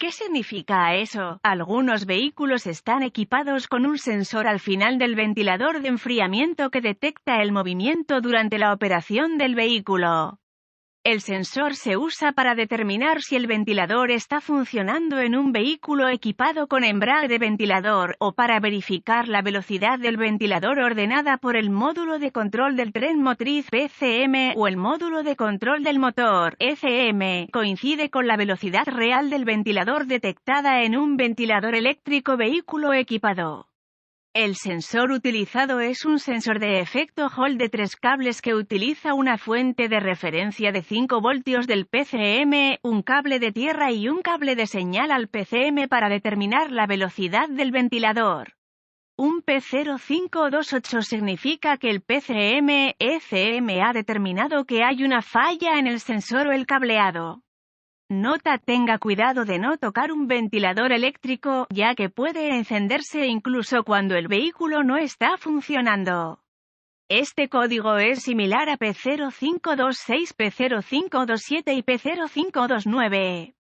¿Qué significa eso? Algunos vehículos están equipados con un sensor al final del ventilador de enfriamiento que detecta el movimiento durante la operación del vehículo. El sensor se usa para determinar si el ventilador está funcionando en un vehículo equipado con embrague de ventilador, o para verificar la velocidad del ventilador ordenada por el módulo de control del tren motriz PCM o el módulo de control del motor ECM, coincide con la velocidad real del ventilador detectada en un ventilador eléctrico vehículo equipado. El sensor utilizado es un sensor de efecto Hall de 3 cables que utiliza una fuente de referencia de 5 voltios del PCM, un cable de tierra y un cable de señal al PCM para determinar la velocidad del ventilador. Un P0528 significa que el PCM-ECM ha determinado que hay una falla en el sensor o el cableado. Nota: tenga cuidado de no tocar un ventilador eléctrico, ya que puede encenderse incluso cuando el vehículo no está funcionando. Este código es similar a P0526, P0527 y P0529.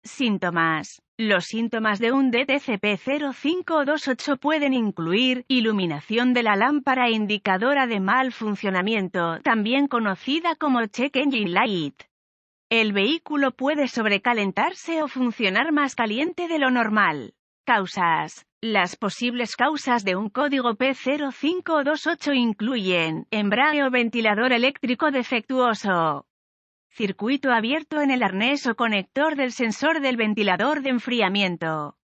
Síntomas. Los síntomas de un DTC P0528 pueden incluir iluminación de la lámpara indicadora de mal funcionamiento, también conocida como check engine light. El vehículo puede sobrecalentarse o funcionar más caliente de lo normal. Causas. Las posibles causas de un código P0528 incluyen embrague o ventilador eléctrico defectuoso, circuito abierto en el arnés o conector del sensor del ventilador de enfriamiento,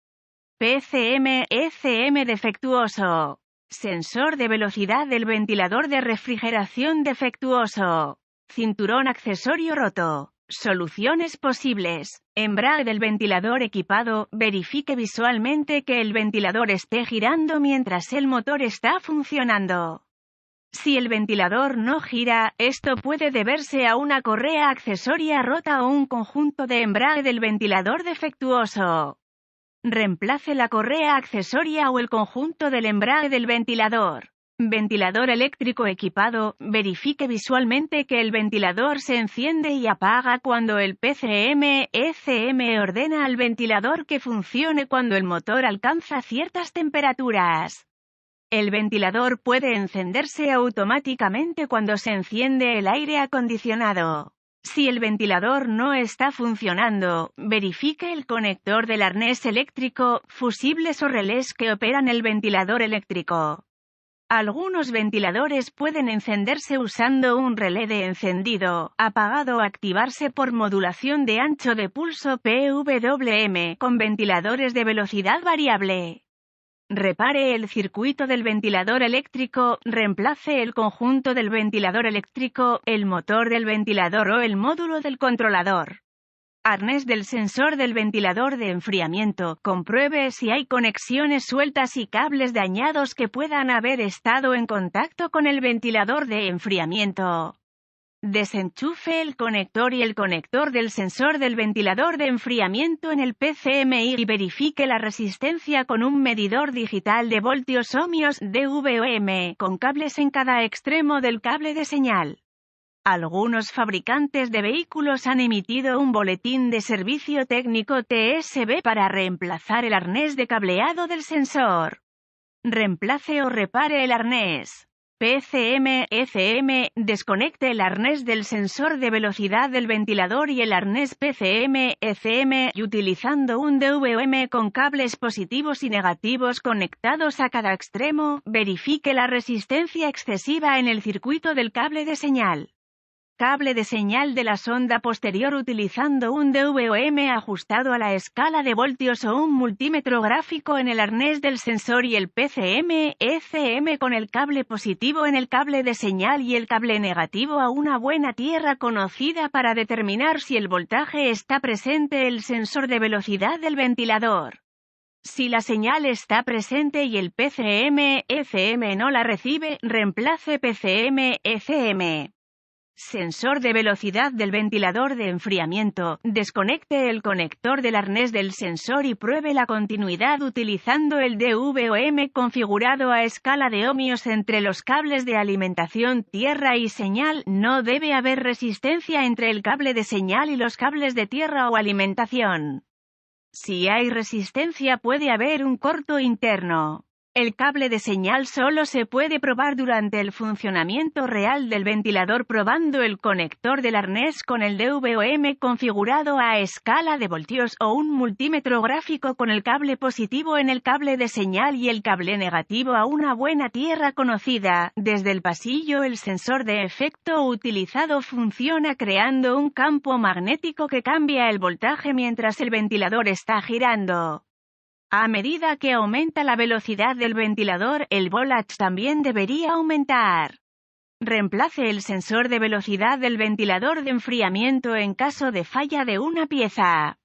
PCM-ECM defectuoso, sensor de velocidad del ventilador de refrigeración defectuoso, cinturón accesorio roto. Soluciones posibles. Embrague del ventilador equipado. Verifique visualmente que el ventilador esté girando mientras el motor está funcionando. Si el ventilador no gira, esto puede deberse a una correa accesoria rota o un conjunto de embrague del ventilador defectuoso. Reemplace la correa accesoria o el conjunto del embrague del ventilador. Ventilador eléctrico equipado. Verifique visualmente que el ventilador se enciende y apaga cuando el PCM-ECM ordena al ventilador que funcione cuando el motor alcanza ciertas temperaturas. El ventilador puede encenderse automáticamente cuando se enciende el aire acondicionado. Si el ventilador no está funcionando, verifique el conector del arnés eléctrico, fusibles o relés que operan el ventilador eléctrico. Algunos ventiladores pueden encenderse usando un relé de encendido, apagado o activarse por modulación de ancho de pulso PWM con ventiladores de velocidad variable. Repare el circuito del ventilador eléctrico, reemplace el conjunto del ventilador eléctrico, el motor del ventilador o el módulo del controlador. Arnés del sensor del ventilador de enfriamiento. Compruebe si hay conexiones sueltas y cables dañados que puedan haber estado en contacto con el ventilador de enfriamiento. Desenchufe el conector y el conector del sensor del ventilador de enfriamiento en el PCMI y verifique la resistencia con un medidor digital de voltios ohmios DVOM, con cables en cada extremo del cable de señal. Algunos fabricantes de vehículos han emitido un boletín de servicio técnico TSB para reemplazar el arnés de cableado del sensor. Reemplace o repare el arnés. PCM-ECM, desconecte el arnés del sensor de velocidad del ventilador y el arnés PCM-ECM, y utilizando un DVOM con cables positivos y negativos conectados a cada extremo, verifique la resistencia excesiva en el circuito del cable de señal. Cable de señal de la sonda posterior utilizando un DVOM ajustado a la escala de voltios o un multímetro gráfico en el arnés del sensor y el PCM-ECM con el cable positivo en el cable de señal y el cable negativo a una buena tierra conocida para determinar si el voltaje está presente el sensor de velocidad del ventilador. Si la señal está presente y el PCM-ECM no la recibe, reemplace PCM-ECM. Sensor de velocidad del ventilador de enfriamiento. Desconecte el conector del arnés del sensor y pruebe la continuidad utilizando el DVOM configurado a escala de ohmios entre los cables de alimentación, tierra y señal. No debe haber resistencia entre el cable de señal y los cables de tierra o alimentación. Si hay resistencia puede haber un corto interno. El cable de señal solo se puede probar durante el funcionamiento real del ventilador probando el conector del arnés con el DVOM configurado a escala de voltios o un multímetro gráfico con el cable positivo en el cable de señal y el cable negativo a una buena tierra conocida. Desde el pasillo el sensor de efecto utilizado funciona creando un campo magnético que cambia el voltaje mientras el ventilador está girando. A medida que aumenta la velocidad del ventilador, el voltage también debería aumentar. Reemplace el sensor de velocidad del ventilador de enfriamiento en caso de falla de una pieza.